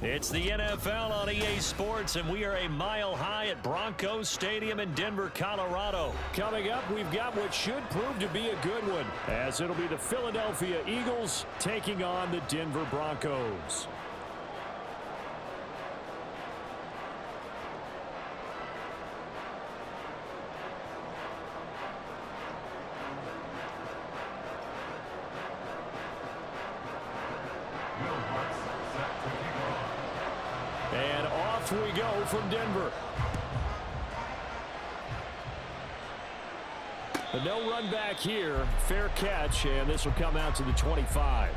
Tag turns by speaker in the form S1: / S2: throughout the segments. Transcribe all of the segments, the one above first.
S1: It's the NFL on EA Sports, and we are a mile high at Broncos Stadium in Denver, Colorado.
S2: Coming up, we've got what should prove to be a good one, as it'll be the Philadelphia Eagles taking on the Denver Broncos. And off we go from Denver. But no run back here. Fair catch, and this will come out to the 25.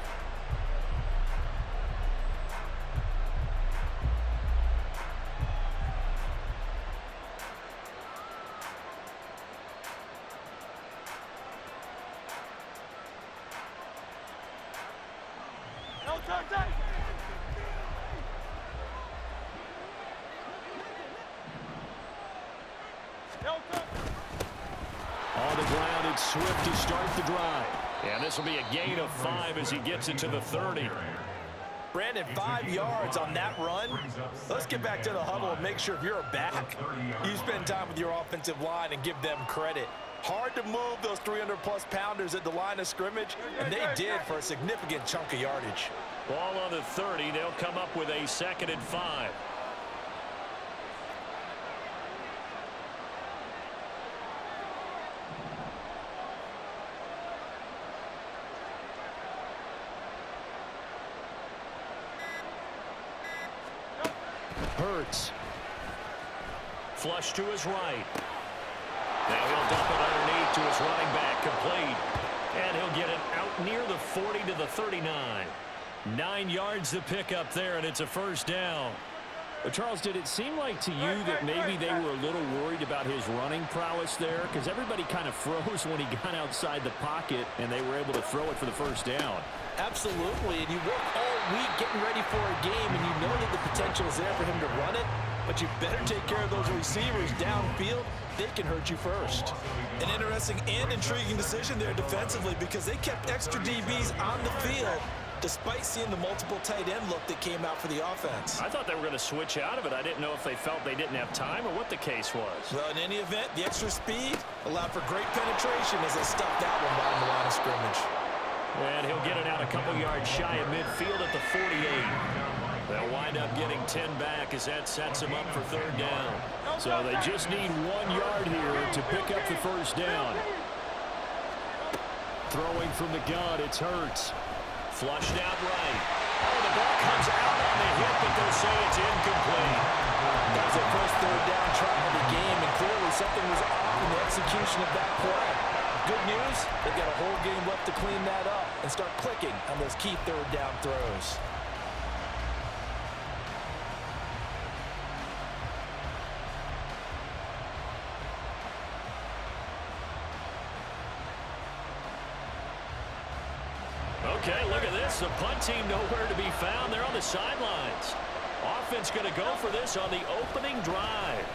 S2: On the ground, it's Swift to start the drive. And this will be a gain of 5 as he gets it to the 30.
S3: Brandon, 5 yards on that run. Let's get back to the huddle and make sure if you're a back, you spend time with your offensive line and give them credit. Hard to move those 300-plus pounders at the line of scrimmage, and they did for a significant chunk of yardage.
S1: Ball on the 30. They'll come up with a 2nd and 5.
S2: Hurts.
S1: Flush to his right. Now he'll dump it underneath to his running back, complete. And he'll get it out near the 40 to the 39. 9 yards to pick up there, and it's a first down.
S2: But Charles, did it seem like to you that maybe they were a little worried about his running prowess there? Because everybody kind of froze when he got outside the pocket, and they were able to throw it for the first down.
S3: Absolutely, and you work all week getting ready for a game, and you know that the potential is there for him to run it, but you better take care of those receivers downfield. They can hurt you first. An interesting and intriguing decision there defensively, because they kept extra DBs on the field despite seeing the multiple tight end look that came out for the offense.
S1: I thought they were going to switch out of it. I didn't know if they felt they didn't have time or what the case was.
S3: Well, in any event, the extra speed allowed for great penetration as they stuffed that one behind the line of scrimmage.
S1: And he'll get it out a couple yards shy of midfield at the 48. They'll wind up getting 10 back as that sets them up for 3rd down.
S2: So they just need 1 yard here to pick up the first down. Throwing from the gun, it's Hurts.
S1: Flushed out right. Oh, the ball comes out on the hit, but they'll say it's incomplete.
S3: That was their first 3rd down try of the game, and clearly something was off in the execution of that play. Good news, they've got a whole game left to clean that up and start clicking on those key 3rd down throws.
S1: Okay, look at this. The punt team nowhere to be found. They're on the sidelines. Offense going to go for this on the opening drive.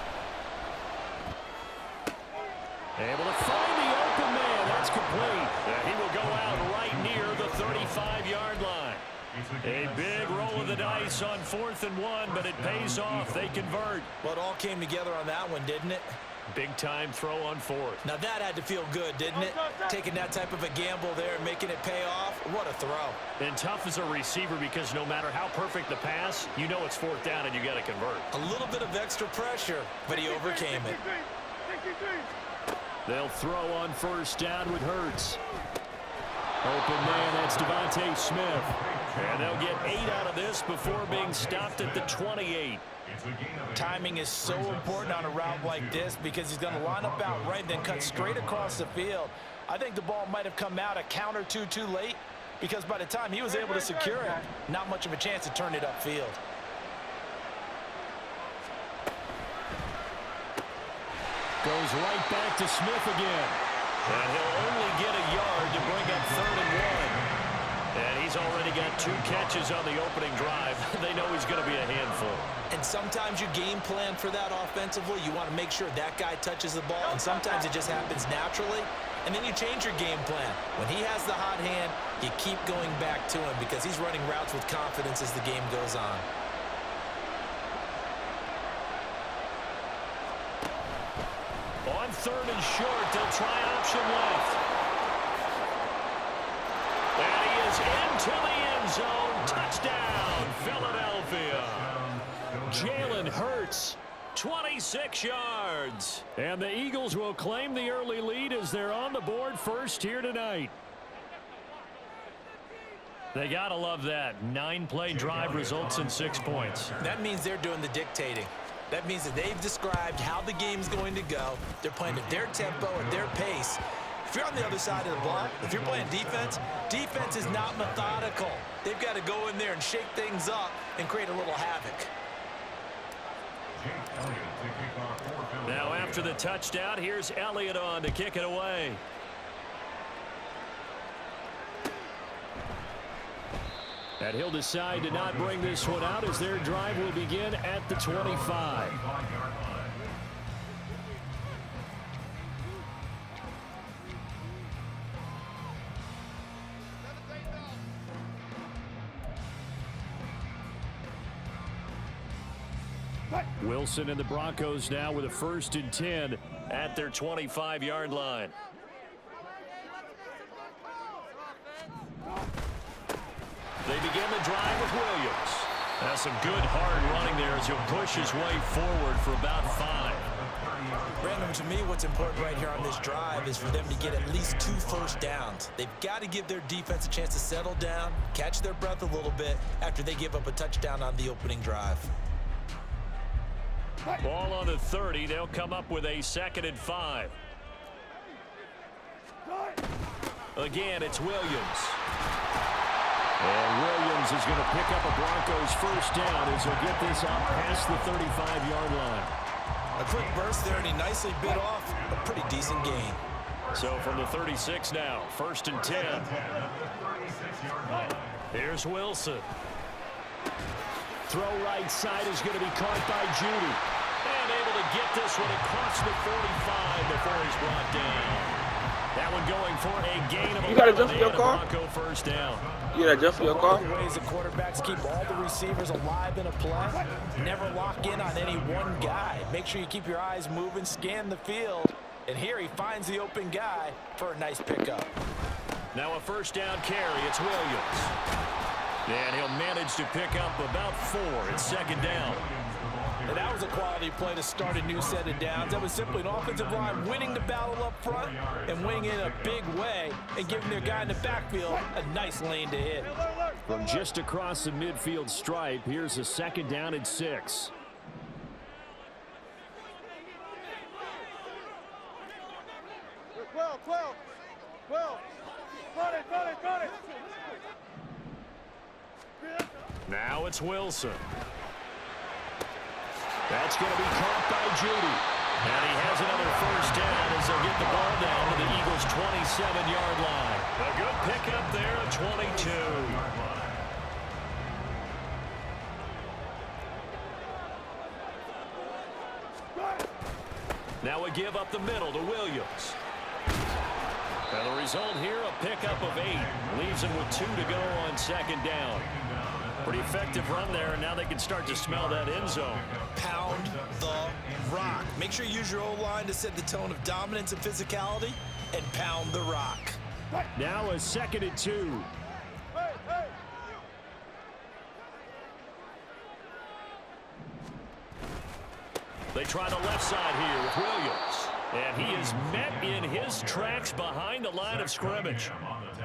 S2: Able to find the open man. That's complete.
S1: He will go out right near the 35-yard line. A big roll of the dice on 4th and 1, but it pays off. They convert.
S3: Well, it all came together on that one, didn't it?
S1: Big-time throw on 4th.
S3: Now that had to feel good, didn't it? Taking that type of a gamble there and making it pay off. What a throw.
S1: And tough as a receiver, because no matter how perfect the pass, you know it's 4th down and you got to convert.
S3: A little bit of extra pressure, but he overcame it.
S2: They'll throw on 1st down with Hurts. Open man, that's Devontae Smith.
S1: And they'll get 8 out of this before being stopped at the 28.
S3: Timing is so important on a route like this, because he's going to line up out right, then cut straight across the field. I think the ball might have come out a count or two too late, because by the time he was able to secure it, not much of a chance to turn it upfield.
S2: Goes right back to Smith again.
S1: And he'll only get a yard to bring up 3rd and 1. And he's already got 2 catches on the opening drive. They know he's going to be a handful.
S3: And sometimes you game plan for that offensively. You want to make sure that guy touches the ball, and sometimes it just happens naturally. And then you change your game plan. When he has the hot hand, you keep going back to him because he's running routes with confidence as the game goes on.
S1: short. They'll try option left. And he is into the end zone. Touchdown, Philadelphia. Jalen Hurts, 26 yards. And the Eagles will claim the early lead as they're on the board first here tonight. They got to love that. 9-play drive results in 6 points.
S3: That means they're doing the dictating. That means that they've described how the game's going to go. They're playing at their tempo, at their pace. If you're on the other side of the ball, if you're playing defense, defense is not methodical. They've got to go in there and shake things up and create a little havoc.
S1: Now after the touchdown, here's Elliott on to kick it away. And he'll decide to not bring this one out as their drive will begin at the 25. Wilson and the Broncos now with a 1st and 10 at their 25-yard line. They begin the drive with Williams. That's some good hard running there as he'll push his way forward for about 5.
S3: Brandon, to me, what's important right here on this drive is for them to get at least 2 first downs. They've got to give their defense a chance to settle down, catch their breath a little bit after they give up a touchdown on the opening drive.
S1: Ball on the 30. They'll come up with a 2nd and 5. Again, it's Williams. And Williams is going to pick up a Broncos first down as he'll get this up past the 35-yard line.
S3: A quick burst there, and he nicely bit off a pretty decent gain.
S1: So from the 36 now, 1st and 10. Here's Wilson.
S2: Throw right side is going to be caught by Judy.
S1: And able to get this one across the 45 before he's brought down. That one going for a gain of 11.
S4: You got to adjust your car?
S1: Bronco first down.
S4: You got to adjust your car?
S3: One of the ways the quarterbacks keep all the receivers alive in a play. Never lock in on any one guy. Make sure you keep your eyes moving, scan the field. And here he finds the open guy for a nice pickup.
S1: Now a first down carry. It's Williams. And he'll manage to pick up about 4. It's 2nd down.
S3: And that was a quality play to start a new set of downs. That was simply an offensive line winning the battle up front and winning in a big way and giving their guy in the backfield a nice lane to hit.
S2: From just across the midfield stripe, here's a 2nd down and 6.
S1: Now it's Wilson. That's going to be caught by Judy. And he has another first down as they'll get the ball down to the Eagles' 27-yard line. A good pickup there at 22. Now we give up the middle to Williams. And the result here, a pickup of 8. Leaves him with 2 to go on 2nd down. Pretty effective run there, and now they can start to smell that end zone.
S3: Pound the rock. Make sure you use your O-line to set the tone of dominance and physicality, and pound the rock.
S2: Now a 2nd and 2.
S1: They try the left side here with Williams. And he is met in his tracks behind the line of scrimmage.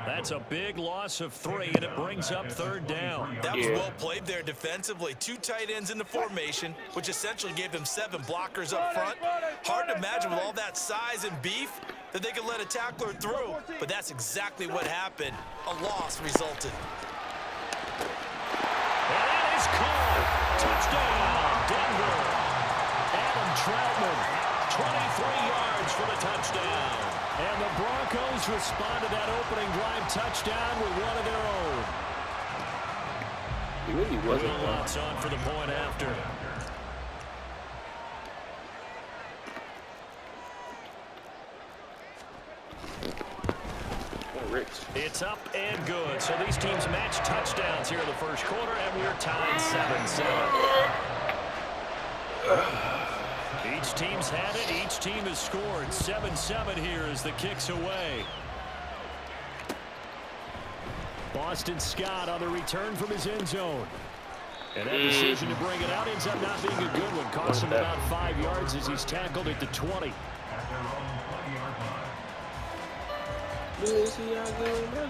S1: That's a big loss of 3, and it brings up 3rd down.
S3: That was well played there defensively. 2 tight ends in the formation, which essentially gave them 7 blockers up front. Hard to imagine with all that size and beef that they could let a tackler through, but that's exactly what happened. A loss resulted.
S1: And that is caught. Touchdown, Denver. Adam Troutman. 23 yards for the touchdown.
S2: And the Broncos respond to that opening drive touchdown with one of their own.
S4: He really wasn't.
S1: Lots on for the point after. It's up and good. So these teams match touchdowns here in the first quarter, and we're tied 7-7. Each team's had it. Each team has scored. 7-7 here as the kick's away. Boston Scott on the return from his end zone. And that decision to bring it out ends up not being a good one. Costs him about 5 yards as he's tackled at the 20.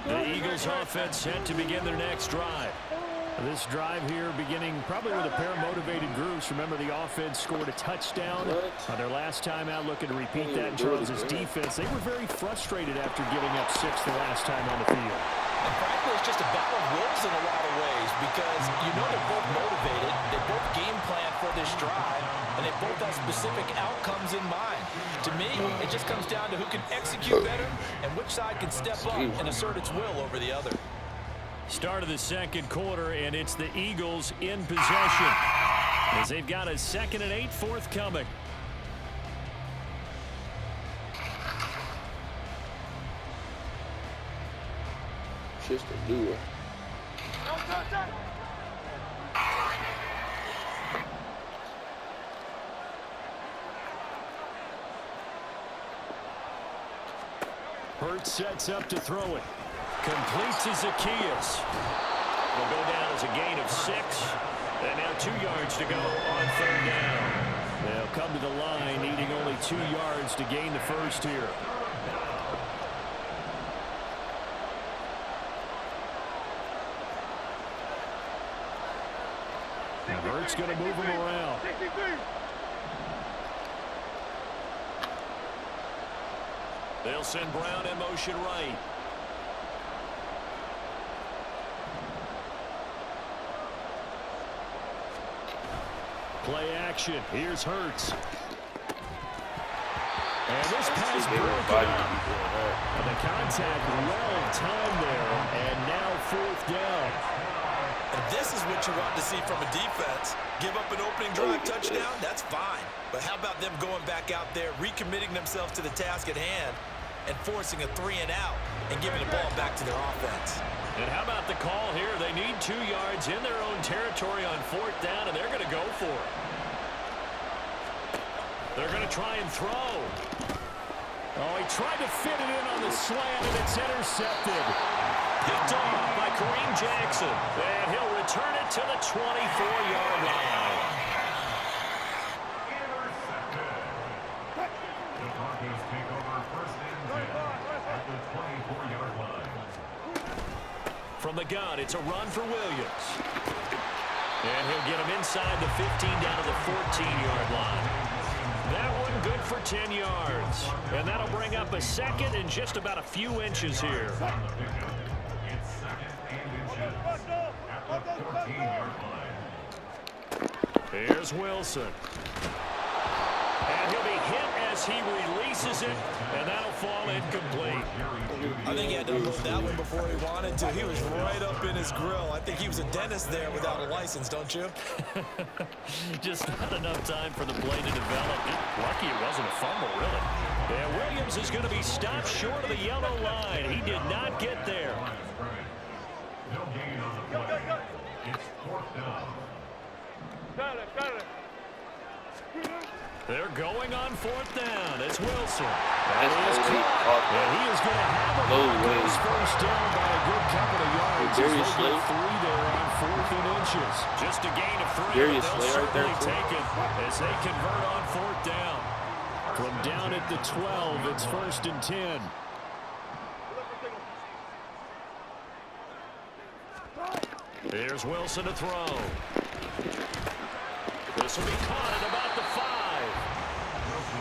S1: The Eagles offense set to begin their next drive. This drive here beginning probably with a pair of motivated groups. Remember, the offense scored a touchdown on their last time out, looking to repeat that in terms of defense. They were very frustrated after giving up 6 the last time on the field.
S3: And frankly, it's just a battle of wills in a lot of ways because you know they're both motivated, they both game plan for this drive, and they both have specific outcomes in mind. To me, it just comes down to who can execute better and which side can step up and assert its will over the other.
S1: Start of the second quarter, and it's the Eagles in possession as they've got a 2nd and 8 forthcoming.
S4: Just a duo.
S1: Hurts sets up to throw it. Completes to Zacchaeus. Will go down as a gain of 6. And now 2 yards to go on 3rd down. They'll come to the line needing only 2 yards to gain the first here. Hurts going to move him around. They'll send Brown in motion right. Play action. Here's Hurts. And this pass broken up. And the contact well timed there. And now 4th down.
S3: And this is what you want to see from a defense. Give up an opening drive touchdown, that's fine. But how about them going back out there, recommitting themselves to the task at hand, and forcing a 3 and out, and giving the ball back to their offense.
S1: And how about the call here? They need 2 yards in their own territory on 4th down, and they're going to go for it. They're going to try and throw. Oh, he tried to fit it in on the slant, and it's intercepted. Picked off by Kareem Jackson. And he'll return it to the 24-yard line. From the gun, it's a run for Williams. And he'll get him inside the 15 down to the 14-yard line. That one good for 10 yards. And that'll bring up a 2nd and just about a few inches here. Here's Wilson. And he'll be hit as he releases it, and that'll fall incomplete.
S3: I think he had to unload that one before he wanted to. He was right up in his grill. I think he was a dentist there without a license, don't you?
S1: Just not enough time for the play to develop. Lucky it wasn't a fumble, really. And Williams is going to be stopped short of the yellow line. He did not get there. They're going on 4th down. It's Wilson. And he is caught. And he is going to have a Broncos first down by a good couple of yards. They get 3 there on 4th and inches. Just a gain of 3. They'll certainly take it as they convert on 4th down. From down at the 12, it's 1st and 10. Here's Wilson to throw. This will be caught at about the 5.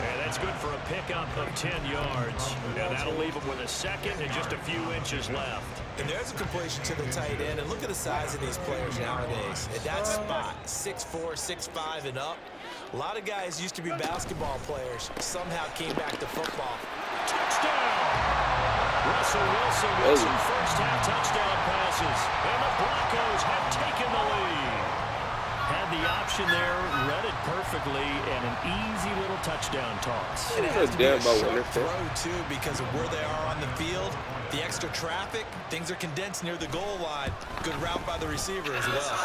S1: And that's good for a pickup of 10 yards. And that'll leave him with a 2nd and just a few inches left.
S3: And there's a completion to the tight end. And look at the size of these players nowadays. At that spot, 6'4", 6'5", and up. A lot of guys used to be basketball players. Somehow came back to football.
S1: Touchdown! Russell Wilson with 2 first-half touchdown passes. And the Broncos have taken the lead. Had the option there, read it perfectly, and an easy little touchdown toss.
S3: And it has to be a sharp throw, too, because of where they are on the field. the extra traffic, things are condensed near the goal line. Good route by the receiver as well.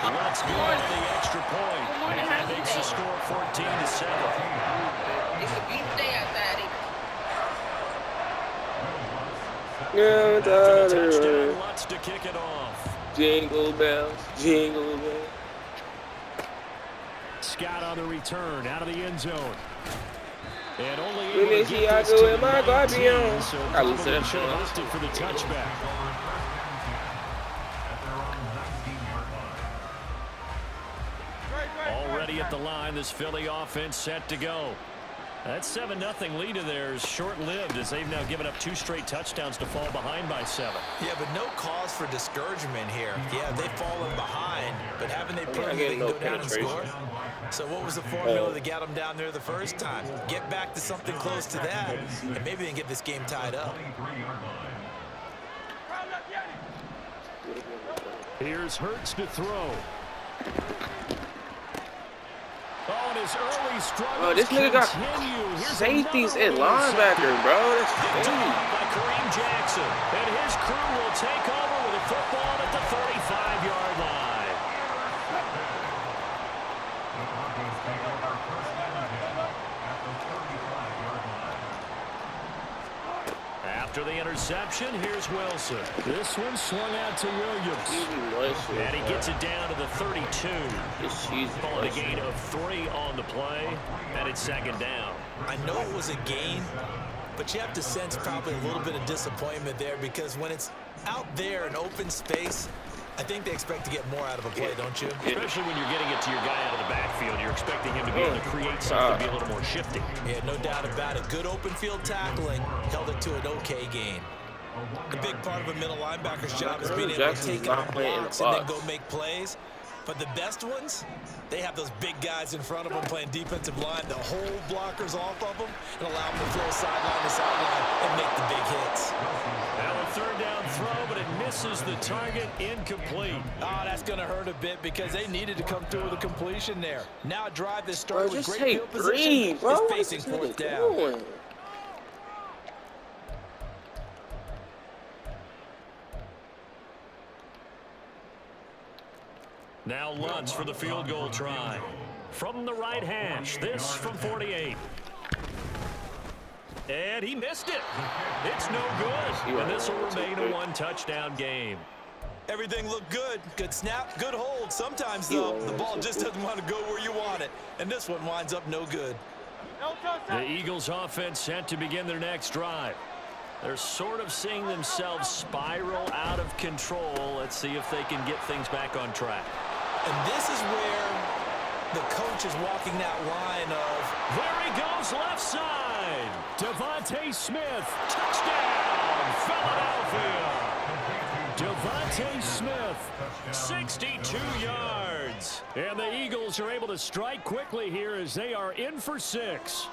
S1: Let's go on the extra point. And that makes the score 14-7.
S4: Yeah,
S1: After the touchdown, Lutz to kick it off.
S4: jingle bells, jingle bells.
S2: Scott on the return out of the end zone. And only
S4: Let
S2: able
S4: me
S2: to
S4: see
S2: get
S4: I
S2: this
S4: go
S2: to
S4: with
S2: the
S4: my
S2: 19,
S4: guardian.
S2: so
S4: I
S2: probably
S4: will set up
S2: should have
S4: short.
S2: opted for the touchback. Already at the line, this Philly offense set to go.
S1: That 7-0 lead of theirs short-lived as they've now given up 2 straight touchdowns to fall behind by 7.
S3: Yeah, but no cause for discouragement here. Yeah, they've fallen behind, but haven't they proven they can
S4: no
S3: go down and
S4: penetration.
S3: score? So what was the formula that got them down there the first time? Get back to something close to that, and maybe they can get this game tied up.
S2: Here's Hurts to throw. Oh, and his early struggles
S4: Oh, this nigga got
S2: continue. Here's
S4: safeties
S2: another
S4: and
S2: early
S4: linebacker, bro. That's
S1: Picked
S4: crazy.
S1: off by Kareem Jackson. And his crew will take over with a football at the 35-yard line. After the interception, here's Wilson.
S2: This one swung out to Williams.
S4: Easy one shit,
S1: And he
S4: bro.
S1: gets it down to the 32.
S4: It's cheesy
S1: On
S4: one
S1: a gain
S4: shit.
S1: of 3 on the play. And it's 2nd down.
S3: I know it was a gain, but you have to sense probably a little bit of disappointment there because when it's out there in open space, I think they expect to get more out of a play, don't you?
S1: Especially when you're getting it to your guy out of the backfield. You're expecting him to be able to create something, be a little more shifty.
S3: Yeah, no doubt about it. Good open field tackling held it to an okay gain. A big part of a middle linebacker's job is being able to
S4: Jackson's
S3: take
S4: not
S3: on
S4: playing in the
S3: blocks and then
S4: box.
S3: go make plays. But the best ones, they have those big guys in front of them playing defensive line to hold blockers off of them and allow them to throw sideline to sideline and make the big hits.
S1: Now a 3rd down throw, but it misses the target, incomplete.
S3: Oh, that's going to hurt a bit because they needed to come through with a completion there. Now a drive that
S4: Bro,
S3: started with
S4: just
S3: great
S4: take
S3: field
S4: 3,
S3: position
S4: bro.
S3: is
S4: What
S3: facing
S4: is this
S3: 4th
S4: nigga
S3: down.
S4: doing?
S1: Now Lutz for the field goal try. From the right hash, this from 48. And he missed it. It's no good. And this will remain a 1-touchdown game.
S3: Everything looked good. Good snap, good hold. Sometimes, though, the ball just doesn't want to go where you want it. And this one winds up no good.
S1: The Eagles offense set to begin their next drive. They're sort of seeing themselves spiral out of control. Let's see if they can get things back on track.
S3: And this is where the coach is walking that line of,
S1: There he goes, left side.
S2: Devontae Smith.
S1: Touchdown, Philadelphia.
S2: Devontae Smith.
S1: 62 yards.
S2: And the Eagles are able to strike quickly here as they are in for 6.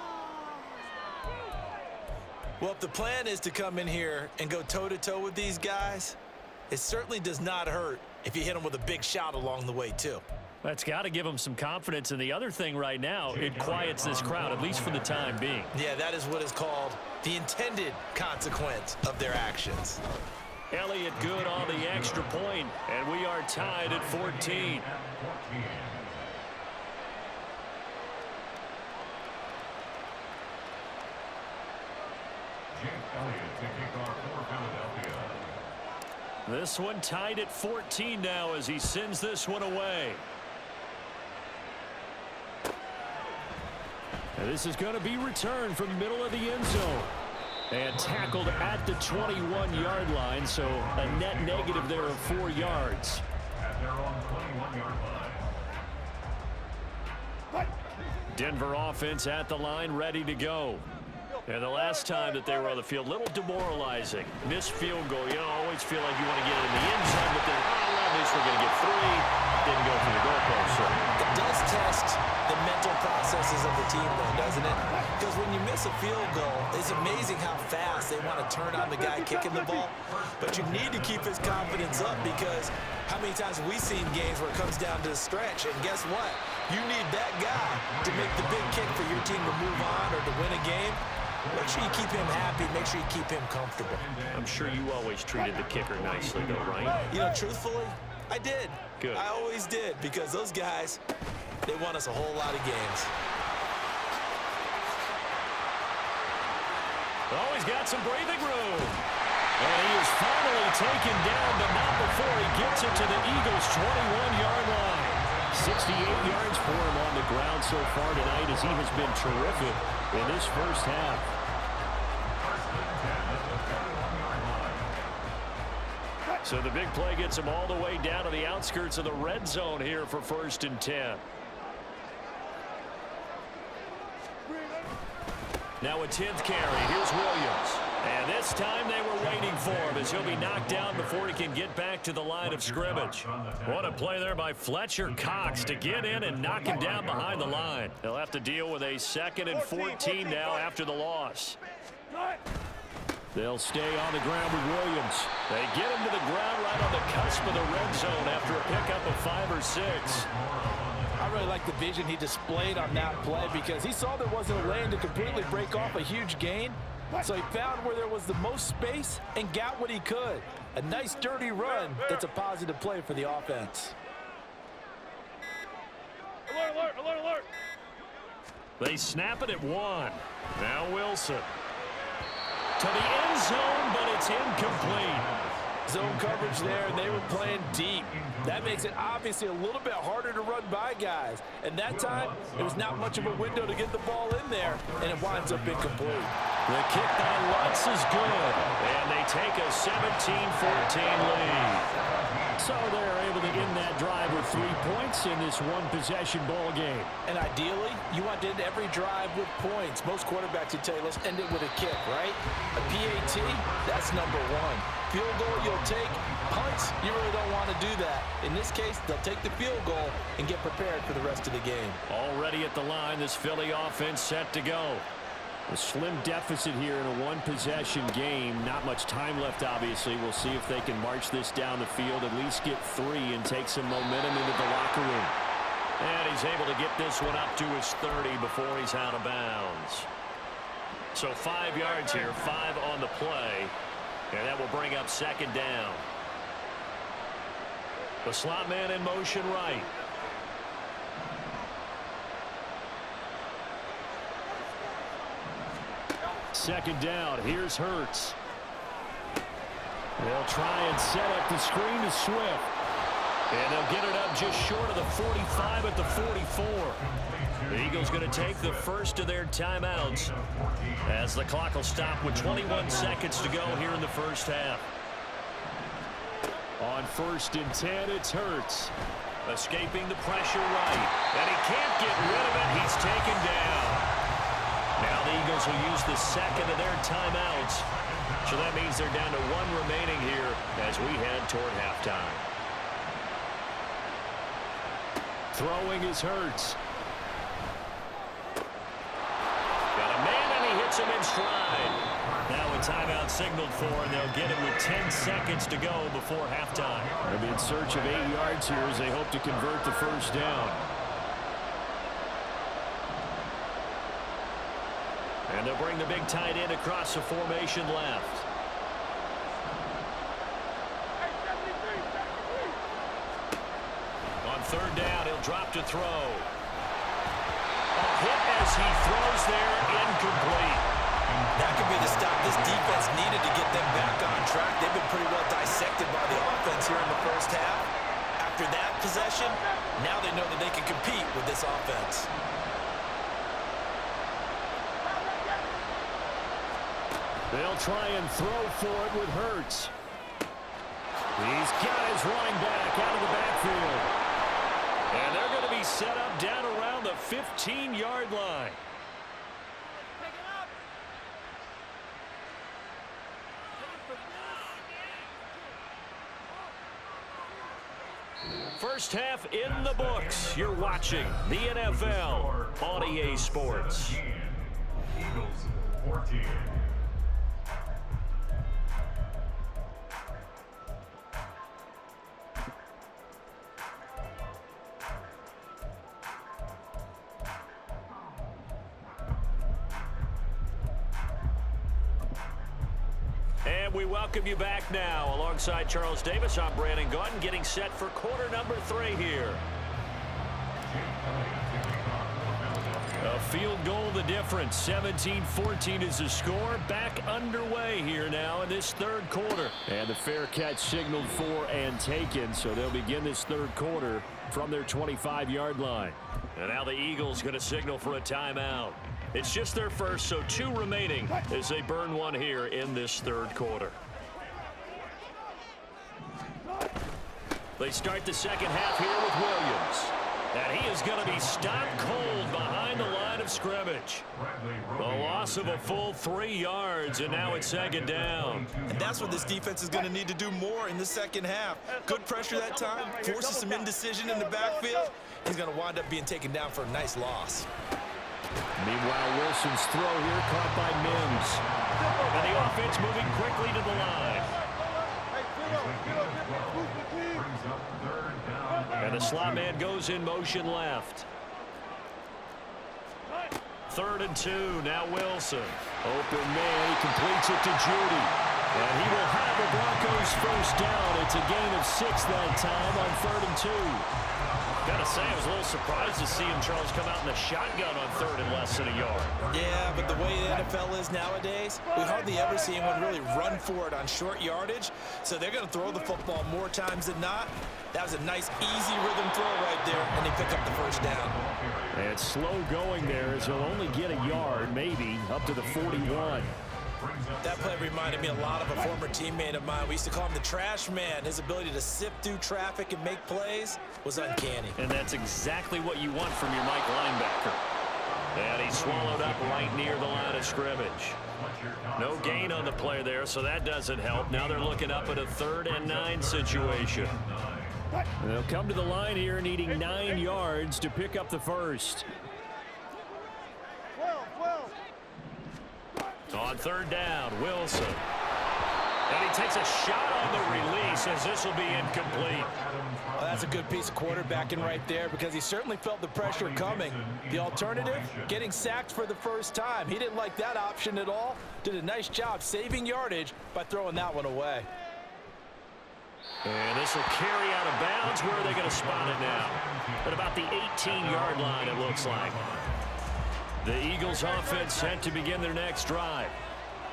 S3: well, if the plan is to come in here and go toe-to-toe with these guys, it certainly does not hurt if you hit them with a big shot along the way, too.
S1: That's got to give them some confidence. And the other thing right now, it quiets this crowd, at least for the time being.
S3: Yeah, that is what is called the intended consequence of their actions.
S1: Elliott good on the extra point, and we are tied at 14. This one tied at 14 now as he sends this one away.
S2: And this is going to be returned from the middle of the end zone. And tackled at the 21-yard line, so a net negative there of 4 yards.
S1: Denver offense at the line, ready to go. And the last time that they were on the field, a little demoralizing. Missed field goal. You always feel like you want to get it in the end zone, but then, well, at least we're going to get 3. Didn't go for the goalpost. So.
S3: It does test the mental processes of the team, though, doesn't it? Because when you miss a field goal, it's amazing how fast they want to turn on the guy kicking the ball. But you need to keep his confidence up because how many times have we seen games where it comes down to the stretch, and guess what? You need that guy to make the big kick for your team to move on or to win a game. Make sure you keep him happy. Make sure you keep him comfortable.
S1: I'm sure you always treated the kicker nicely, though, right?
S3: You know, truthfully, I did.
S1: Good.
S3: I always did, because those guys, they won us a whole lot of games.
S1: Oh, he's got some breathing room. And he is finally taken down, but not before he gets it to the Eagles' 21-yard line. 68 yards for him on the ground so far tonight, as he has been terrific in this first half. So the big play gets him all the way down to the outskirts of the red zone here for 1st and 10. Now a 10th carry. Here's Williams. And this time they were waiting for him, as he'll be knocked down before he can get back to the line of scrimmage. What a play there by Fletcher Cox to get in and knock him down behind the line. They'll have to deal with a 2nd and 14 now after the loss. They'll stay on the ground with Williams. They get him to the ground right on the cusp of the red zone after a pickup of 5 or 6.
S3: I really like the vision he displayed on that play, because he saw there wasn't a lane to completely break off a huge gain. So he found where there was the most space and got what he could. A nice dirty run that's a positive play for the offense.
S1: Alert, alert, alert, alert. They snap it at 1. Now Wilson. To the end zone, but it's incomplete.
S3: Zone coverage there, and they were playing deep. That makes it obviously a little bit harder to run by guys. And that time, there was not much of a window to get the ball in there, and it winds up incomplete.
S1: The kick by Lutz is good, and they take a 17-14 lead.
S2: So they're able to end that drive with 3 points in this one-possession ball game.
S3: And ideally, you want to end every drive with points. Most quarterbacks would tell you, let's end it with a kick, right? A PAT, that's number 1. Field goal you'll take. Punts, you really don't want to do that. In this case, they'll take the field goal and get prepared for the rest of the game.
S1: Already at the line, this Philly offense set to go.
S2: A slim deficit here in a one-possession game. Not much time left, obviously. We'll see if they can march this down the field, at least get 3, and take some momentum into the locker room.
S1: And he's able to get this one up to his 30 before he's out of bounds. So 5 yards here, 5 on the play. And that will bring up 2nd down. The slot man in motion right.
S2: Second down. Here's Hurts. They'll try and set up the screen to Swift.
S1: And they'll get it up just short of the 45 at the 44. The Eagles going to take the first of their timeouts as the clock will stop with 21 seconds to go here in the first half.
S2: On 1st and 10, it's Hurts.
S1: Escaping the pressure right. And he can't get rid of it. He's taken down. Now the Eagles will use the 2nd of their timeouts. So that means they're down to 1 remaining here as we head toward halftime.
S2: Throwing is Hurts.
S1: Got a man, and he hits him in stride. Now a timeout signaled for, and they'll get it with 10 seconds to go before halftime.
S2: They'll be in search of 8 yards here as they hope to convert the first down.
S1: And they'll bring the big tight end across the formation left. On 3rd down, he'll drop to throw. A hit as he throws there, incomplete.
S3: That could be the stop this defense needed to get them back on track. They've been pretty well dissected by the offense here in the first half. After that possession, now they know that they can compete with this offense.
S2: They'll try and throw for it with Hurts. He's got his running back out of the backfield.
S1: And they're going to be set up down around the 15-yard line. First half in the books. You're watching the NFL on EA Sports.
S5: Eagles 14.
S1: And we welcome you back now. Alongside Charles Davis, I'm Brandon Gaudin, getting set for quarter number 3 here. A field goal the difference. 17-14 is the score. Back underway here now in this third quarter.
S2: And the fair catch signaled for and taken, so they'll begin this third quarter from their 25-yard line.
S1: And now the Eagles going to signal for a timeout. It's just their first, so 2 remaining as they burn one here in this third quarter. They start the second half here with Williams. And he is going to be stopped cold behind the line of scrimmage. The loss of a full 3 yards, and now it's second down.
S3: And that's what this defense is going to need to do more in the second half. Good pressure that time, forces some indecision in the backfield. He's going to wind up being taken down for a nice loss.
S2: Meanwhile, Wilson's throw here caught by Mims.
S1: And the offense moving quickly to the line. And the slot man goes in motion left. 3rd and 2. Now Wilson.
S2: Open man. He completes it to Judy.
S1: And he will have the Broncos first down. It's a gain of 6 that time on 3rd and 2. Gotta say, I was a little surprised to see him, Charles, come out in the shotgun on 3rd and less than a yard.
S3: Yeah, but the way the NFL is nowadays, we hardly ever see anyone really run for it on short yardage. So they're going to throw the football more times than not. That was a nice, easy rhythm throw right there, and they pick up the first down.
S2: And slow going there as he'll only get a yard, maybe, up to the 41.
S3: That play reminded me a lot of a former teammate of mine. We used to call him the trash man. His ability to sift through traffic and make plays was uncanny.
S1: And that's exactly what you want from your Mike linebacker. And he swallowed up right near the line of scrimmage. No gain on the play there, so that doesn't help. Now they're looking up at a 3rd and 9 situation.
S2: They'll come to the line here needing 9 yards to pick up the first.
S1: On 3rd down, Wilson. And he takes a shot on the release as this will be incomplete.
S3: Well, that's a good piece of quarterbacking right there because he certainly felt the pressure coming. The alternative, getting sacked for the first time. He didn't like that option at all. Did a nice job saving yardage by throwing that one away.
S1: And this will carry out of bounds. Where are they going to spot it now? At about the 18-yard line, it looks like. The Eagles offense set to begin their next drive.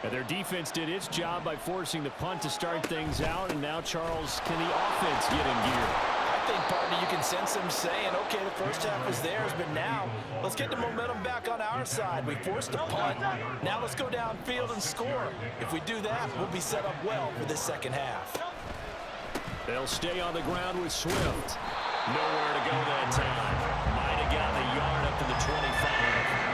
S2: And their defense did its job by forcing the punt to start things out. And now, Charles, can the offense get in gear?
S3: I think, partner, you can sense them saying, okay, the first half was theirs, but now let's get the momentum back on our side. We forced a punt. Now let's go downfield and score. If we do that, we'll be set up well for this second half.
S2: They'll stay on the ground with Swift.
S1: Nowhere to go that time. Might have gotten a yard up to the 25.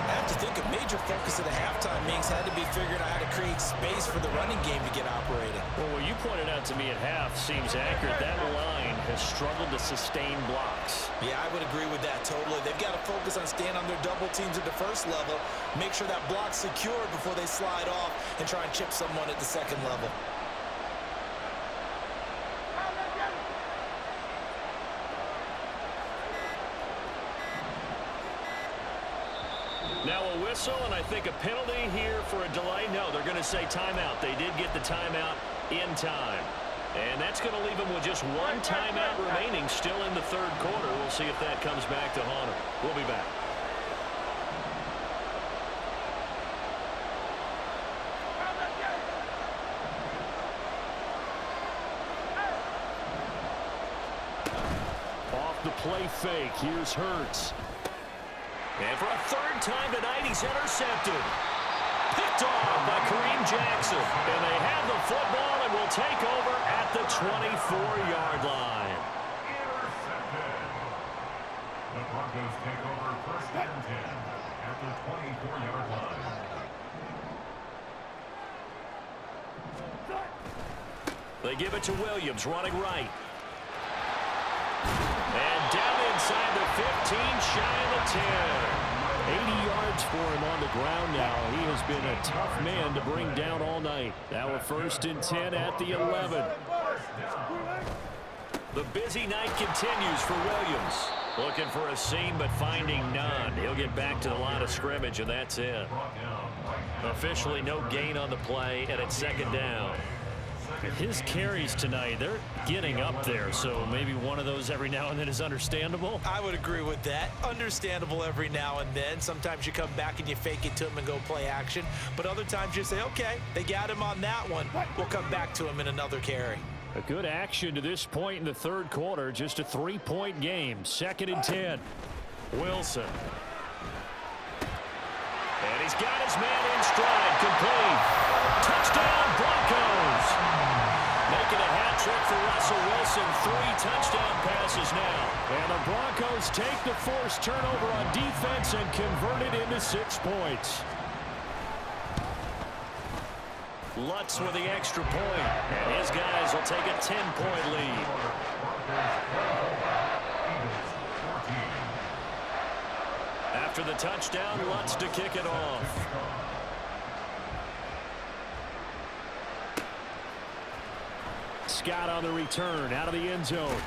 S3: I have to think a major focus of the halftime meetings had to be figuring out how to create space for the running game to get operating.
S1: Well, what you pointed out to me at half seems accurate. That line has struggled to sustain blocks.
S3: Yeah, I would agree with that totally. They've got to focus on staying on their double teams at the first level, make sure that block's secured before they slide off and try and chip someone at the second level.
S1: Now a whistle, and I think a penalty here for a delay. No, they're going to say timeout. They did get the timeout in time. And that's going to leave them with just one timeout remaining still in the third quarter. We'll see if that comes back to haunt them. We'll be back.
S2: Off the play fake, here's Hurts.
S1: And for a third time tonight, he's intercepted. Picked off by Kareem Jackson. And they have the football and will take over at the 24-yard line.
S5: Intercepted. The Broncos take over 1st and 10 at the 24-yard line.
S1: They give it to Williams, running right. And down inside the 15, shy of the 10.
S2: 80 yards for him on the ground now. He has been a tough man to bring down all night. Now a 1st and 10 at the 11.
S1: The busy night continues for Williams. Looking for a seam, but finding none. He'll get back to the line of scrimmage, and that's it. Officially no gain on the play, and it's second down. His carries tonight, they're getting up there, so maybe one of those every now and then is understandable.
S3: I would agree with that. Understandable every now and then. Sometimes you come back and you fake it to him and go play action. But other times you say, okay, they got him on that one. We'll come back to him in another carry.
S2: A good action to this point in the third quarter. Just a 3-point game. 2nd and 10.
S1: Wilson. And he's got his man in stride. Complete. Touchdown, Broncos. Making a hat trick for Russell Wilson. 3 touchdown passes now.
S2: And the Broncos take the forced turnover on defense and convert it into 6 points.
S1: Lutz with the extra point. And his guys will take a 10-point lead. After the touchdown, Lutz to kick it off.
S2: Scott on the return out of the end zone.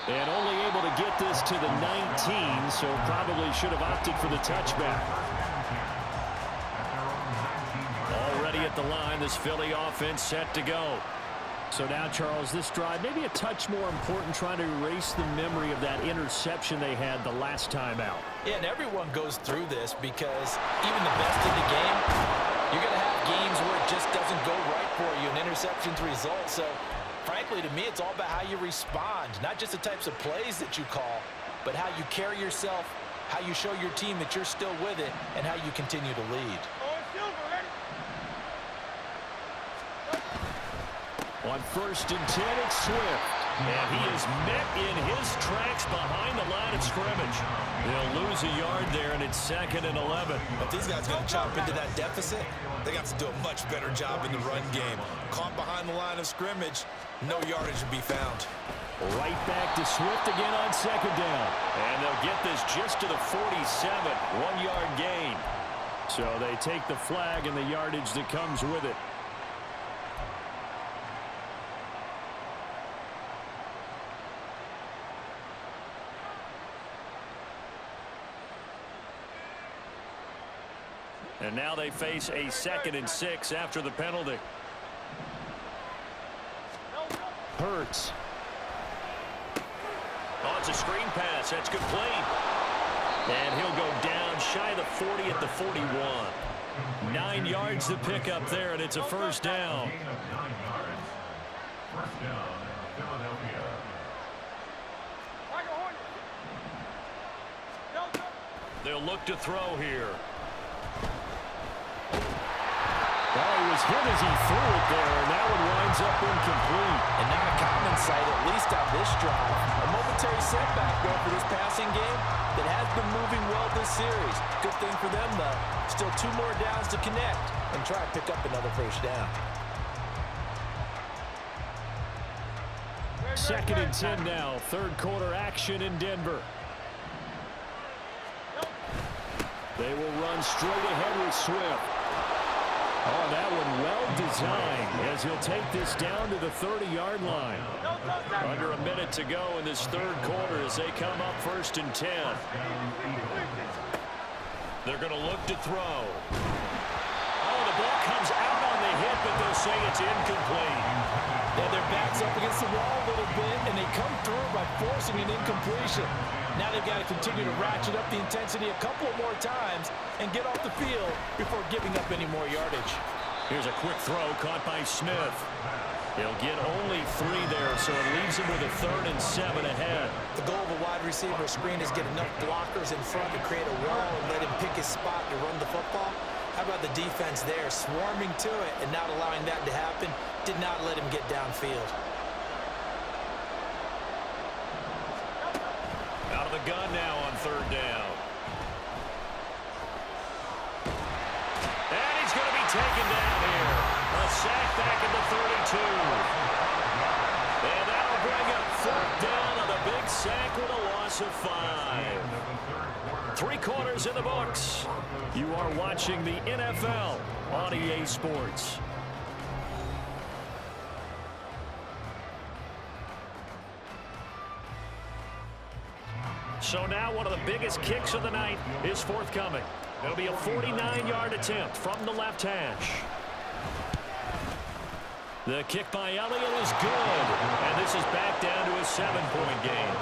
S2: And only able to get this to the 19, so probably should have opted for the touchback.
S1: Already at the line, this Philly offense set to go.
S2: So now, Charles, this drive maybe a touch more important, trying to erase the memory of that interception they had the last time out.
S3: Yeah, and everyone goes through this because even the best in the game, you're going to have games where it just doesn't go right for you, and interceptions result. So, frankly, to me, it's all about how you respond, not just the types of plays that you call, but how you carry yourself, how you show your team that you're still with it, and how you continue to lead.
S2: On 1st and 10, it's Swift.
S1: And he is met in his tracks behind the line of scrimmage. They'll lose a yard there, and it's 2nd and 11.
S3: If these guys are going to chop into that deficit, they got to do a much better job in the run game. Caught behind the line of scrimmage, no yardage to be found.
S2: Right back to Swift again on 2nd down.
S1: And they'll get this just to the 47. 1-yard gain.
S2: So they take the flag and the yardage that comes with it.
S1: And now they face a 2nd and 6 after the penalty.
S2: Hurts.
S1: Oh, it's a screen pass. That's complete. And he'll go down shy of the 40 at the 41. 9 yards to pick up there, and it's a first down.
S5: Gain of 9 yards. First down, Philadelphia.
S1: They'll look to throw here.
S2: Well, he was hit as he threw it there, and that one winds up incomplete.
S3: And not a common sight, at least on this drive. A momentary setback, though, for this passing game that has been moving well this series. Good thing for them, though. Still 2 more downs to connect and try to pick up another first down.
S2: 2nd and 10 now. Third quarter action in Denver. They will run straight ahead with Swift. Oh, that one well designed as he'll take this down to the 30-yard line.
S1: Under a minute to go in this third quarter as they come up 1st and 10. They're going to look to throw. Oh, the ball comes out on the hit, but they'll say it's incomplete.
S3: Yeah, their back's up against the wall a little bit, and they come through by forcing an incompletion. Now they've got to continue to ratchet up the intensity a couple more times and get off the field before giving up any more yardage.
S1: Here's a quick throw caught by Smith. He'll get only 3 there, so it leaves him with a 3rd and 7 ahead.
S3: The goal of a wide receiver screen is get enough blockers in front to create a wall and let him pick his spot to run the football. How about the defense there, swarming to it and not allowing that to happen? Did not let him get downfield.
S1: Out of the gun now on 3rd down. And he's going to be taken down here. A sack back in the 32. And that'll bring up 4th down on a big sack with a loss of 5. 3 quarters in the books.
S2: You are watching the NFL on EA Sports.
S1: So now one of the biggest kicks of the night is forthcoming. It'll be a 49-yard attempt from the left hash. The kick by Elliott is good. And this is back down to a 7-point game.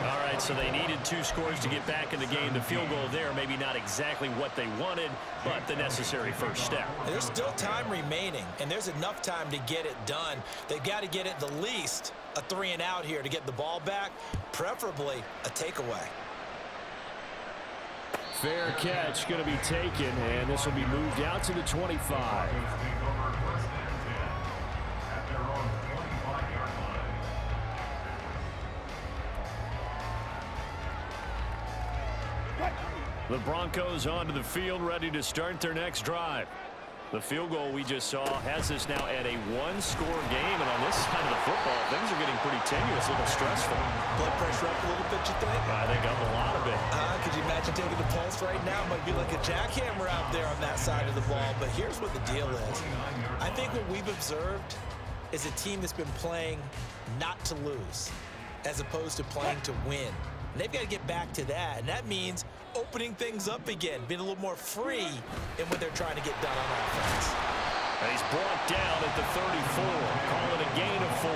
S1: All right, so they needed 2 scores to get back in the game. The field goal there, maybe not exactly what they wanted, but the necessary first step.
S3: There's still time remaining, and there's enough time to get it done. They've got to get at the least a 3-and-out here to get the ball back, preferably a takeaway.
S2: Fair catch going to be taken, and this will be moved out to the 25.
S1: The Broncos onto the field, ready to start their next drive. The field goal we just saw has us now at a 1-score game, and on this side of the football, things are getting pretty tenuous, a little stressful.
S3: Blood pressure up a little bit, you think?
S1: I think up a lot of it.
S3: Could you imagine taking the pulse right now? Might be like a jackhammer out there on that side of the ball, but here's what the deal is. I think what we've observed is a team that's been playing not to lose, as opposed to playing to win. And they've got to get back to that, and that means opening things up again, being a little more free in what they're trying to get done on offense.
S1: And he's brought down at the 34. Call it a gain of 4.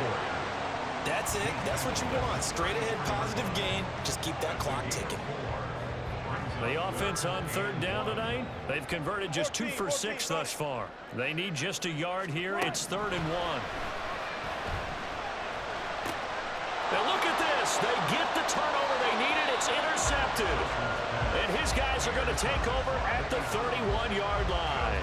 S3: That's it. That's what you want. Straight ahead positive gain. Just keep that clock ticking.
S1: The offense on 3rd down tonight, they've converted just 2 for 6 thus far. They need just a yard here. It's 3rd and 1. Now look at this. They get the turnover they needed. It's intercepted. And his guys are going to take over at the 31-yard line.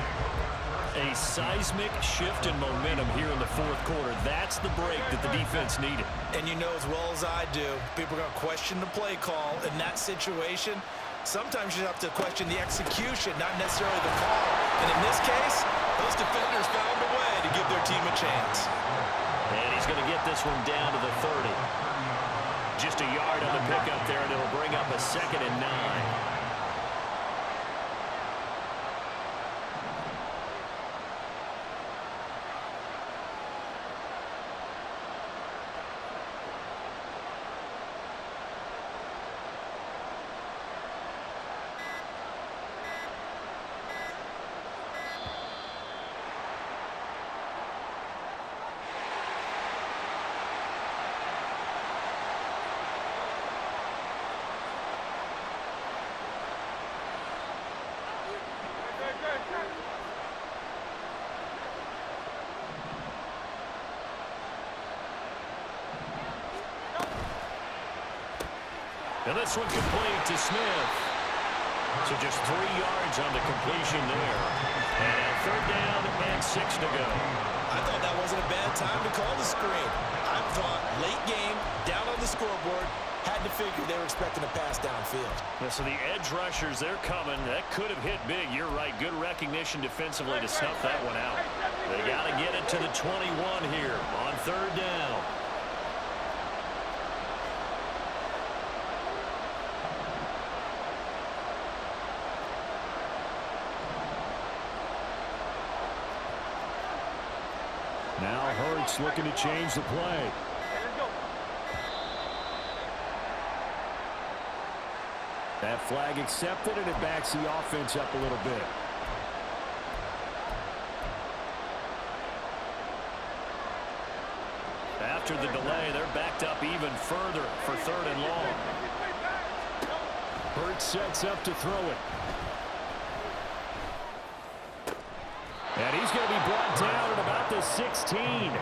S1: A seismic shift in momentum here in the 4th quarter. That's the break that the defense needed.
S3: And you know as well as I do, people are going to question the play call in that situation. Sometimes you have to question the execution, not necessarily the call. And in this case, those defenders found a way to give their team a chance.
S1: And he's going to get this one down to the 30. Just a yard on the pickup there, and it'll bring up a 2nd and 9. And this one complete to Smith. So just 3 yards on the completion there. And 3rd down and 6 to go.
S3: I thought that wasn't a bad time to call the screen. I thought late game, down on the scoreboard, had to figure they were expecting a pass downfield.
S1: Yeah, so the edge rushers, they're coming. That could have hit big. You're right. Good recognition defensively to snuff that one out. They got to get it to the 21 here on 3rd down.
S2: Now Hurts looking to change the play. That flag accepted, and it backs the offense up a little bit.
S1: After the delay, they're backed up even further for 3rd and long.
S2: Hurts sets up to throw it. And he's going to be brought down at about the 16.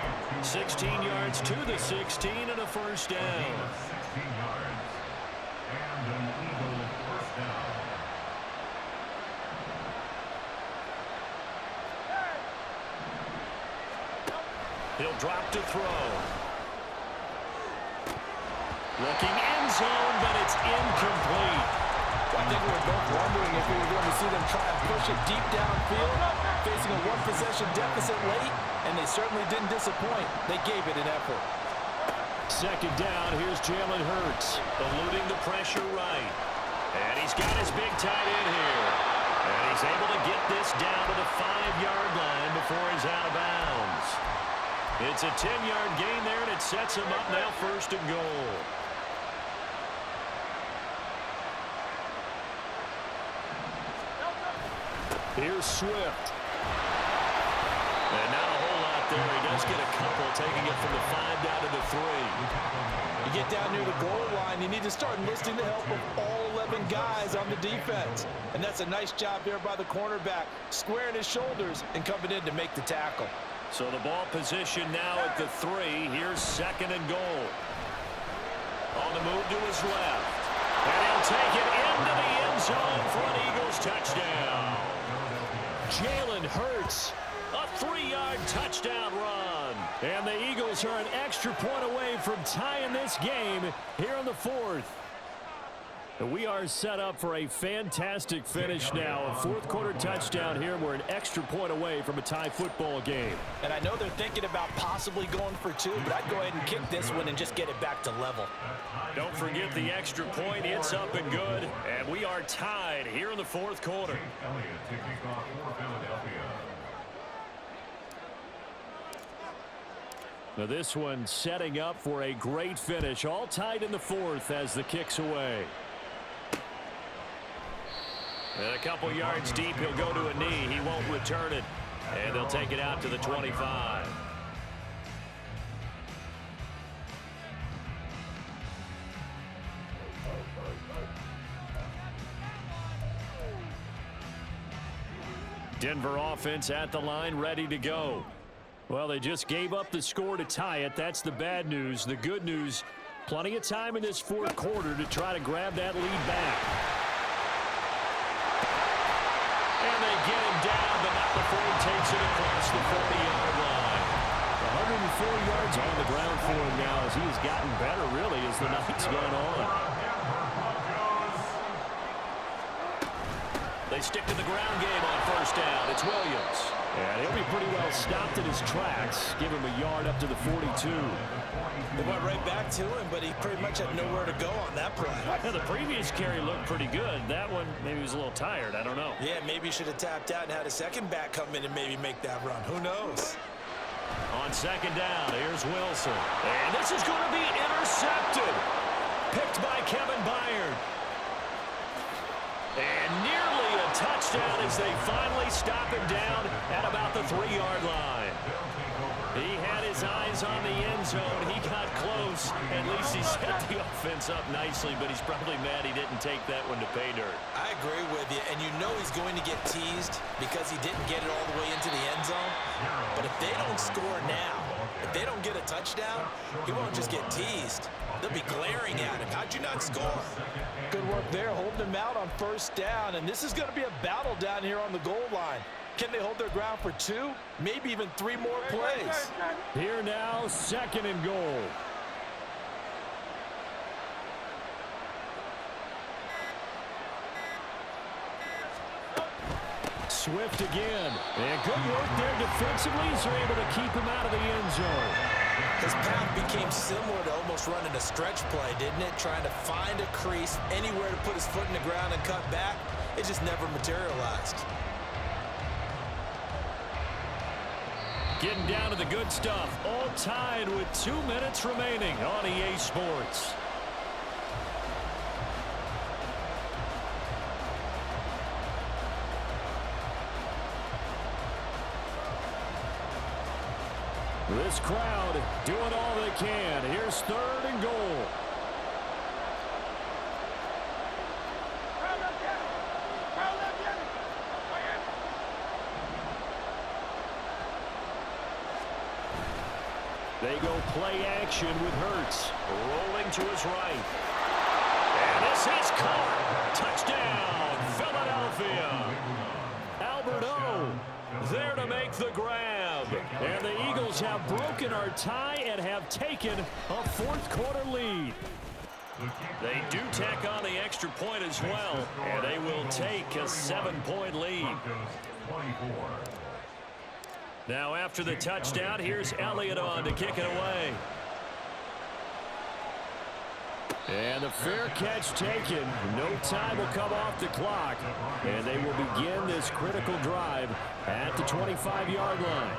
S1: 16 yards to the 16 and a first down.
S5: 16 yards. And an Eagle first down.
S1: He'll drop to throw. Looking end zone, but it's incomplete.
S3: I think we were both wondering if we were going to see them try and push it deep downfield, facing a 1-possession deficit late, and they certainly didn't disappoint. They gave it an effort.
S2: 2nd down, here's Jalen Hurts.
S1: Eluding the pressure right. And he's got his big tight end here. And he's able to get this down to the 5-yard line before he's out of bounds. It's a 10-yard gain there, and it sets him up now 1st and goal.
S2: Here's Swift.
S1: And not a whole lot there. He does get a couple, taking it from the 5 down to the 3.
S3: You get down near the goal line, you need to start enlisting the help of all 11 guys on the defense. And that's a nice job there by the cornerback, squaring his shoulders and coming in to make the tackle.
S1: So the ball position now at the 3. Here's 2nd and goal. On the move to his left. And he'll take it into the end zone for an Eagles touchdown.
S2: Jalen Hurts.
S1: A 3-yard touchdown run.
S2: And the Eagles are an extra point away from tying this game here in the 4th. We are set up for a fantastic finish now. A 4th quarter touchdown here. We're an extra point away from a tie football game.
S3: And I know they're thinking about possibly going for 2, but I'd go ahead and kick this one and just get it back to level.
S1: Don't forget the extra point. It's up and good. And we are tied here in the 4th quarter.
S5: Elliott to kick off for Philadelphia.
S2: Now this one setting up for a great finish. All tied in the 4th as the kick's away.
S1: And a couple yards deep, he'll go to a knee. He won't return it. And they'll take it out to the 25. Denver offense at the line, ready to go.
S2: Well, they just gave up the score to tie it. That's the bad news. The good news, plenty of time in this 4th quarter to try to grab that lead back.
S1: And they get him down, but not before he takes it across the 40-yard line.
S2: 104 yards on the ground for him now as he has gotten better, really, as the night's gone on.
S1: They stick to the ground game on 1st down. It's Williams.
S2: And he'll be pretty well stopped in his tracks. Give him a yard up to the 42.
S3: They went right back to him, but he pretty much had nowhere to go on that play.
S1: Yeah, the previous carry looked pretty good. That one, maybe he was a little tired. I don't know.
S3: Yeah, maybe he should have tapped out and had a second back come in and maybe make that run. Who knows?
S1: On 2nd down, here's Wilson. And this is going to be intercepted. Picked by Kevin Byard. And nearly a touchdown as they finally stop him down at about the 3-yard line. He had his eyes on the end zone. He got close. At least he set the offense up nicely, but he's probably mad he didn't take that one to pay dirt.
S3: I agree with you, and you know he's going to get teased because he didn't get it all the way into the end zone. But if they don't score now, if they don't get a touchdown, he won't just get teased. They'll be glaring at him. How'd you not score? Good work there, holding him out on 1st down, and this is going to be a battle down here on the goal line. Can they hold their ground for 2, maybe even 3 more plays?
S2: Here now, 2nd and goal. Swift again. And good work there defensively. So able to keep him out of the end zone.
S3: His path became similar to almost running a stretch play, didn't it? Trying to find a crease, anywhere to put his foot in the ground and cut back. It just never materialized.
S1: Getting down to the good stuff. All tied with 2 minutes remaining on EA Sports.
S2: This crowd doing all they can. Here's 3rd and goal. They go play action with Hurts.
S1: Rolling to his right. And this is caught. Touchdown, Philadelphia.
S2: Albert O there to make the grab. And the Eagles have broken our tie and have taken a 4th quarter lead.
S1: They do tack on the extra point as well, and they will take a 7-point lead. Now after the touchdown, here's Elliott on to kick it away.
S2: And the fair catch taken. No time will come off the clock. And they will begin this critical drive at the 25-yard line.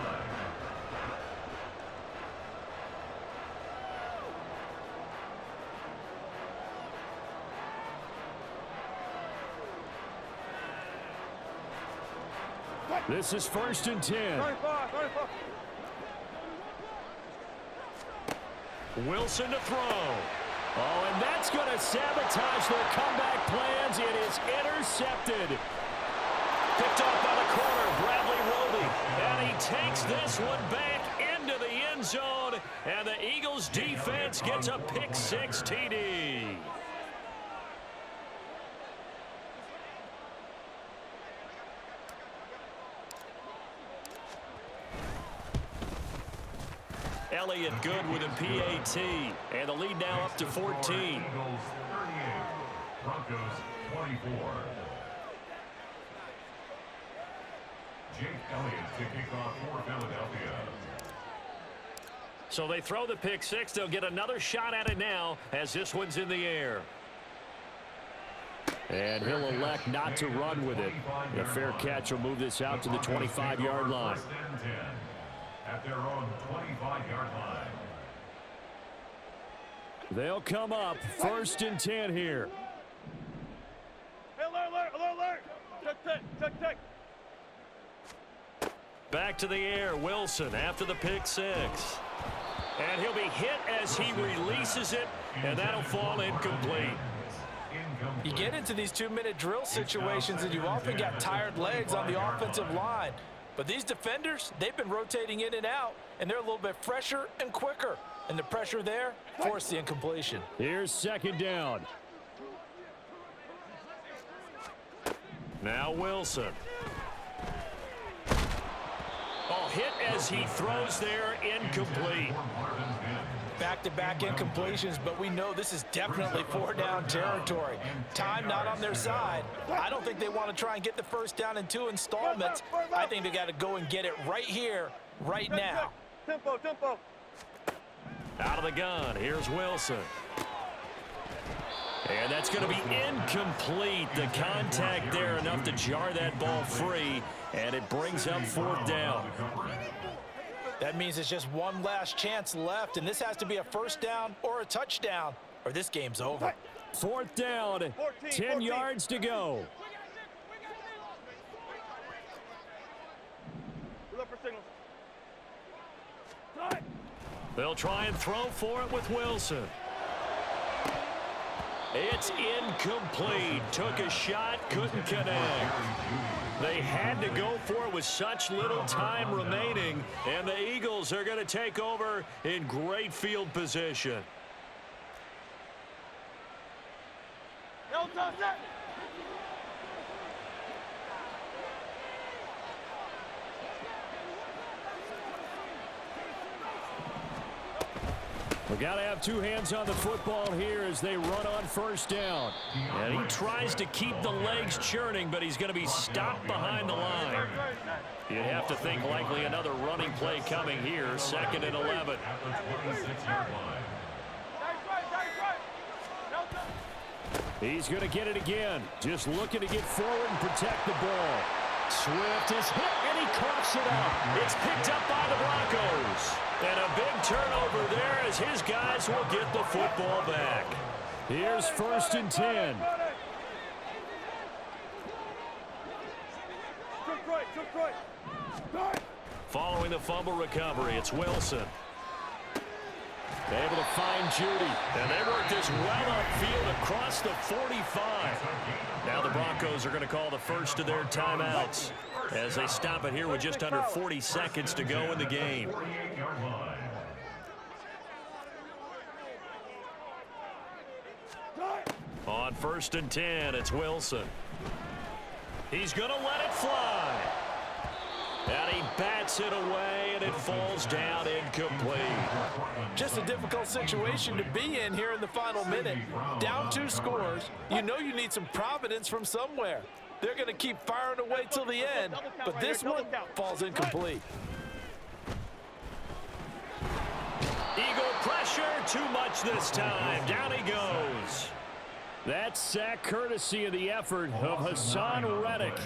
S2: This is 1st and 10. Wilson to throw. Oh, and that's going to sabotage their comeback plans. It is intercepted. Picked off by the corner, Bradley Roby. And he takes this one back into the end zone. And the Eagles defense gets a pick-6 TD. Elliott good with a PAT. And the lead now up to 14.
S5: Eagles 38, Broncos 24. Jake Elliott to kick off for Philadelphia.
S2: So they throw the pick-6. They'll get another shot at it now as this one's in the air. And he'll elect not to run with it. A fair catch will move this out to the 25-yard line.
S5: First and 10 at their own 25-yard line.
S2: They'll come up 1st and 10 here.
S6: Hey, alert. Check.
S2: Back to the air, Wilson after the pick-6. And he'll be hit as he releases it, and that'll fall incomplete.
S3: You get into these 2-minute drill situations, and you often got tired legs on the offensive line. But these defenders, they've been rotating in and out, and they're a little bit fresher and quicker. And the pressure there forced the incompletion.
S2: Here's 2nd down. Now Wilson. Oh, hit as he throws there, incomplete.
S3: Back-to-back incompletions, but we know this is definitely 4-down territory. Time not on their side. I don't think they want to try and get the 1st down in 2 installments. I think they got to go and get it right here, right now.
S6: Tempo.
S2: Out of the gun, here's Wilson. And that's going to be incomplete. The contact there enough to jar that ball free, and it brings up 4th down.
S3: That means it's just one last chance left, and this has to be a 1st down or a touchdown, or this game's over.
S2: 4th down, 10 yards to go. They'll try and throw for it with Wilson. It's incomplete. Took a shot, couldn't connect. They had to go for it with such little time remaining, and the Eagles are going to take over in great field position. We got to have 2 hands on the football here as they run on 1st down. And he tries to keep the legs churning, but he's going to be stopped behind the line. You'd have to think likely another running play coming here, 2nd and 11. He's going to get it again, just looking to get forward and protect the ball. Swift is hit, and he coughs it up. It's picked up by the Broncos. And a big turnover there as his guys will get the football back. Here's 1st and 10. Following the fumble recovery, it's Wilson. Able to find Judy. And they work this well upfield across the 45. Now the Broncos are going to call the first of their timeouts as they stop it here with just under 40 seconds to go in the game. On 1st and 10, it's Wilson. He's going to let it fly. And he bats it away, and it falls down incomplete.
S3: Just a difficult situation to be in here in the final minute. Down 2 scores. You know you need some providence from somewhere. They're going to keep firing away till the end, but this one falls incomplete.
S2: Eagle pressure, too much this time. Down he goes. That sack courtesy of the effort of Hassan Reddick.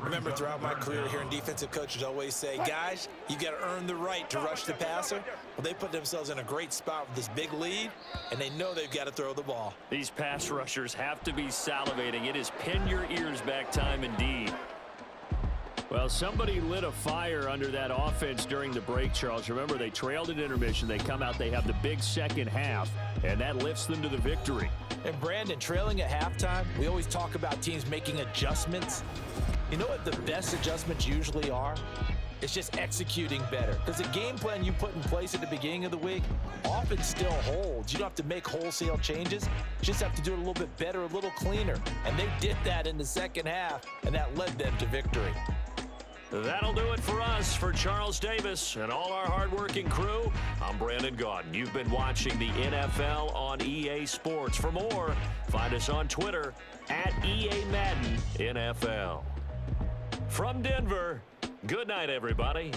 S3: Remember, throughout my career here in defensive coaches always say, guys, you got to earn the right to rush the passer. Well, they put themselves in a great spot with this big lead, and they know they've got to throw the ball.
S2: These pass rushers have to be salivating. It is pin your ears back time indeed. Well, somebody lit a fire under that offense during the break, Charles. Remember, they trailed at intermission. They come out, they have the big second half, and that lifts them to the victory.
S3: And Brandon, trailing at halftime, we always talk about teams making adjustments. You know what the best adjustments usually are? It's just executing better. Because the game plan you put in place at the beginning of the week often still holds. You don't have to make wholesale changes. You just have to do it a little bit better, a little cleaner. And they did that in the second half, and that led them to victory.
S1: That'll do it for us. For Charles Davis and all our hardworking crew, I'm Brandon Gaudin. You've been watching the NFL on EA Sports. For more, find us on Twitter at EA Madden NFL. From Denver, good night, everybody.